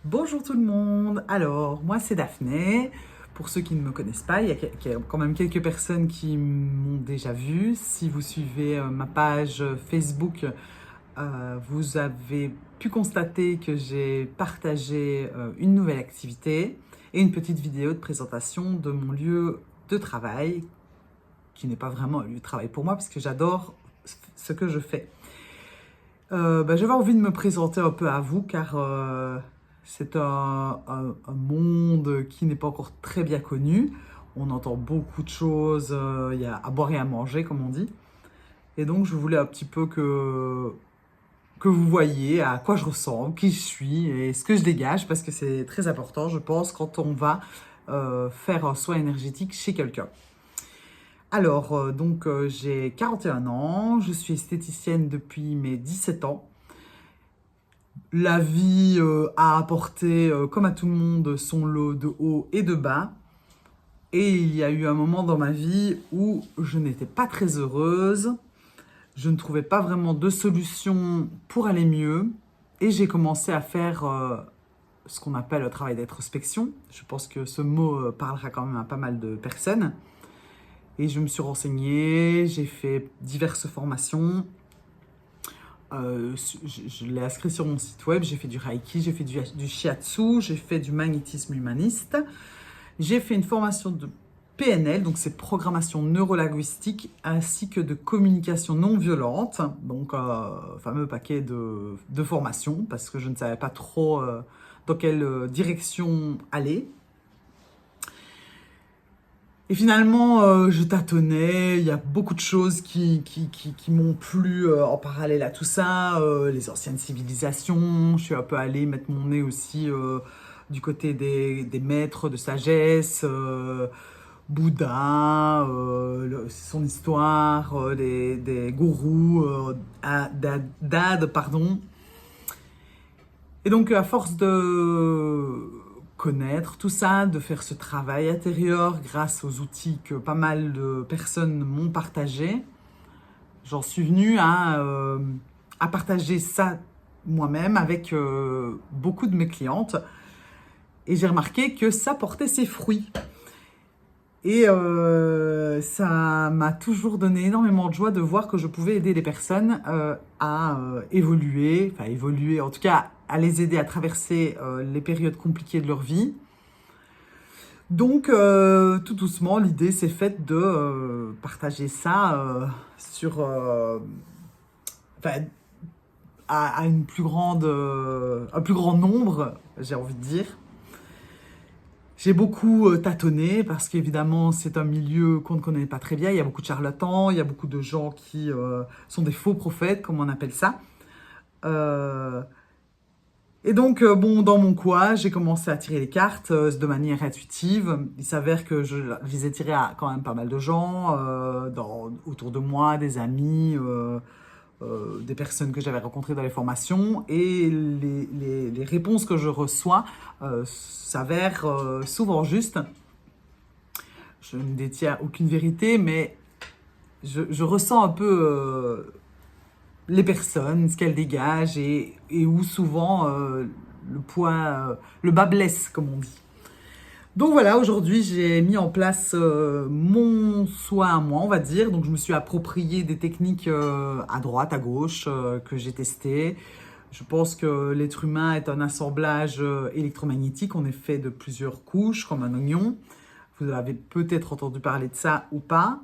Bonjour tout le monde, alors moi c'est Daphné, pour ceux qui ne me connaissent pas, il y a quand même quelques personnes qui m'ont déjà vue. Si vous suivez ma page Facebook, vous avez pu constater que j'ai partagé une nouvelle activité et une petite vidéo de présentation de mon lieu de travail, qui n'est pas vraiment un lieu de travail pour moi, parce que j'adore ce que je fais. J'avais envie de me présenter un peu à vous, car c'est un monde qui n'est pas encore très bien connu. On entend beaucoup de choses, il y a à boire et à manger, comme on dit. Et donc, je voulais un petit peu que vous voyiez à quoi je ressemble, qui je suis et ce que je dégage, parce que c'est très important, je pense, quand on va faire un soin énergétique chez quelqu'un. Alors, j'ai 41 ans, je suis esthéticienne depuis mes 17 ans. La vie a apporté, comme à tout le monde, son lot de hauts et de bas. Et il y a eu un moment dans ma vie où je n'étais pas très heureuse. Je ne trouvais pas vraiment de solution pour aller mieux. Et j'ai commencé à faire ce qu'on appelle le travail d'introspection. Je pense que ce mot parlera quand même à pas mal de personnes. Et je me suis renseignée, j'ai fait diverses formations. Je l'ai inscrit sur mon site web, j'ai fait du Reiki, j'ai fait du Shiatsu, j'ai fait du magnétisme humaniste. J'ai fait une formation de PNL, donc c'est programmation neurolinguistique, ainsi que de communication non violente, donc fameux paquet de formations, parce que je ne savais pas trop dans quelle direction aller. Et finalement, je tâtonnais, il y a beaucoup de choses qui m'ont plu en parallèle à tout ça, les anciennes civilisations, je suis un peu allée mettre mon nez aussi du côté des maîtres de sagesse, Bouddha, son histoire, des gourous, d'Inde, pardon. Et donc, à force de connaître tout ça, de faire ce travail intérieur grâce aux outils que pas mal de personnes m'ont partagé, j'en suis venue à partager ça moi-même avec beaucoup de mes clientes. Et j'ai remarqué que ça portait ses fruits. Et ça m'a toujours donné énormément de joie de voir que je pouvais aider les personnes à évoluer, enfin évoluer, en tout cas à les aider à traverser les périodes compliquées de leur vie. Donc, tout doucement, l'idée s'est faite de partager ça enfin, à une plus grande, un plus grand nombre, j'ai envie de dire. J'ai beaucoup tâtonné parce qu'évidemment, c'est un milieu qu'on ne connaît pas très bien. Il y a beaucoup de charlatans, il y a beaucoup de gens qui sont des faux prophètes, comme on appelle ça. Euh, et donc, dans mon coin, j'ai commencé à tirer les cartes de manière intuitive. Il s'avère que je les ai tirées à quand même pas mal de gens autour de moi, des amis, des personnes que j'avais rencontrées dans les formations. Et les réponses que je reçois s'avèrent souvent justes. Je ne détiens aucune vérité, mais je ressens un peu les personnes, ce qu'elles dégagent et où souvent le bas blesse, comme on dit. Donc voilà, aujourd'hui j'ai mis en place mon soin à moi, on va dire. Donc je me suis approprié des techniques à droite, à gauche, que j'ai testées. Je pense que l'être humain est un assemblage électromagnétique. On est fait de plusieurs couches, comme un oignon. Vous avez peut-être entendu parler de ça ou pas.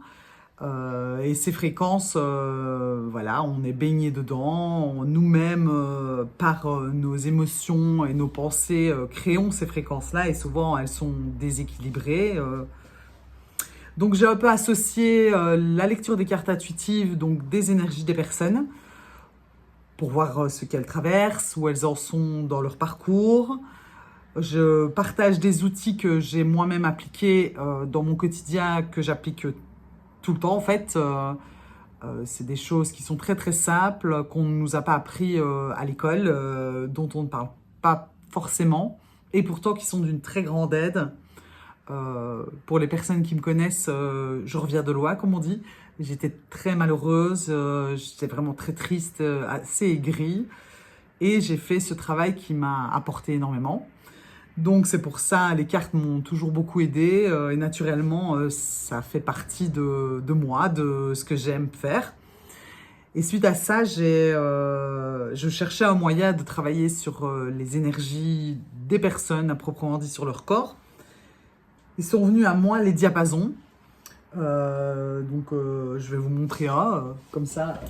Et ces fréquences, voilà, on est baigné dedans. Nous-mêmes, par nos émotions et nos pensées, créons ces fréquences-là et souvent elles sont déséquilibrées. Donc j'ai un peu associé la lecture des cartes intuitives, donc des énergies des personnes, pour voir ce qu'elles traversent, où elles en sont dans leur parcours. Je partage des outils que j'ai moi-même appliqués dans mon quotidien, que j'applique tout le temps en fait. C'est des choses qui sont très très simples, qu'on ne nous a pas appris à l'école, dont on ne parle pas forcément, et pourtant qui sont d'une très grande aide. Pour les personnes qui me connaissent, je reviens de loin, comme on dit. J'étais très malheureuse, j'étais vraiment très triste, assez aigrie. Et j'ai fait ce travail qui m'a apporté énormément. Donc c'est pour ça, les cartes m'ont toujours beaucoup aidé et naturellement, ça fait partie de moi, de ce que j'aime faire. Et suite à ça, je cherchais un moyen de travailler sur les énergies des personnes, à proprement dit sur leur corps. Ils sont venus à moi les diapasons. Je vais vous montrer un, comme ça,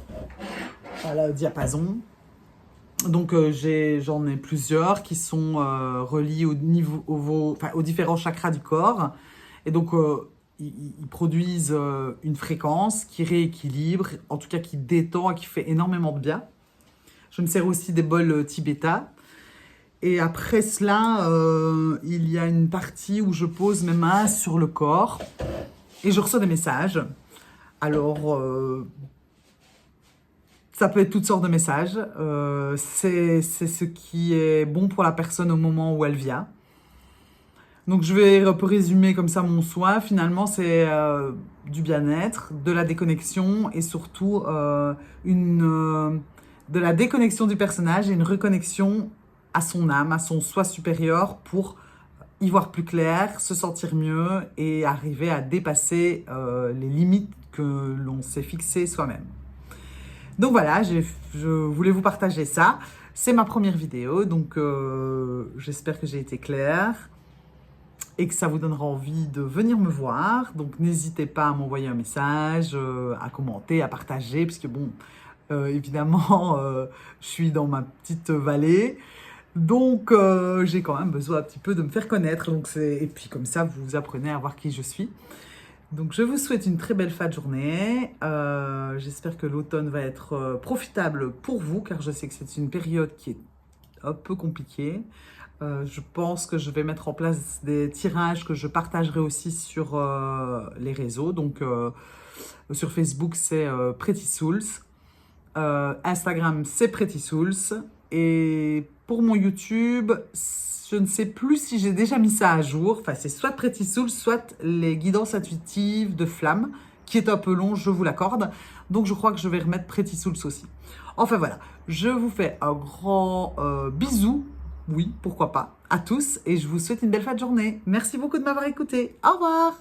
voilà, diapason. Donc j'en ai plusieurs qui sont reliés aux différents chakras du corps. Et donc ils produisent une fréquence qui rééquilibre, en tout cas qui détend et qui fait énormément de bien. Je me sers aussi des bols tibétains. Et après cela, il y a une partie où je pose mes mains sur le corps et je reçois des messages. Alors, ça peut être toutes sortes de messages. C'est ce qui est bon pour la personne au moment où elle vient. Donc, je vais un peu résumer comme ça mon soin. Finalement, c'est du bien-être, de la déconnexion et surtout de la déconnexion du personnage et une reconnexion à son âme, à son soi supérieur pour y voir plus clair, se sentir mieux et arriver à dépasser les limites que l'on s'est fixées soi-même. Donc voilà, je voulais vous partager ça. C'est ma première vidéo, donc j'espère que j'ai été claire et que ça vous donnera envie de venir me voir. Donc n'hésitez pas à m'envoyer un message, à commenter, à partager, puisque bon, évidemment, je suis dans ma petite vallée. Donc, j'ai quand même besoin un petit peu de me faire connaître. Et puis comme ça, vous apprenez à voir qui je suis. Donc, je vous souhaite une très belle fin de journée. J'espère que l'automne va être profitable pour vous, car je sais que c'est une période qui est un peu compliquée. Je pense que je vais mettre en place des tirages que je partagerai aussi sur les réseaux. Donc, sur Facebook, c'est Pretty Souls. Instagram, c'est Pretty Souls. Et pour mon YouTube, je ne sais plus si j'ai déjà mis ça à jour. Enfin, c'est soit Pretty Souls, soit les guidances intuitives de Flamme, qui est un peu long, je vous l'accorde. Donc, je crois que je vais remettre Pretty Souls aussi. Enfin, voilà. Je vous fais un grand bisou. Oui, pourquoi pas, à tous. Et je vous souhaite une belle fin de journée. Merci beaucoup de m'avoir écouté. Au revoir.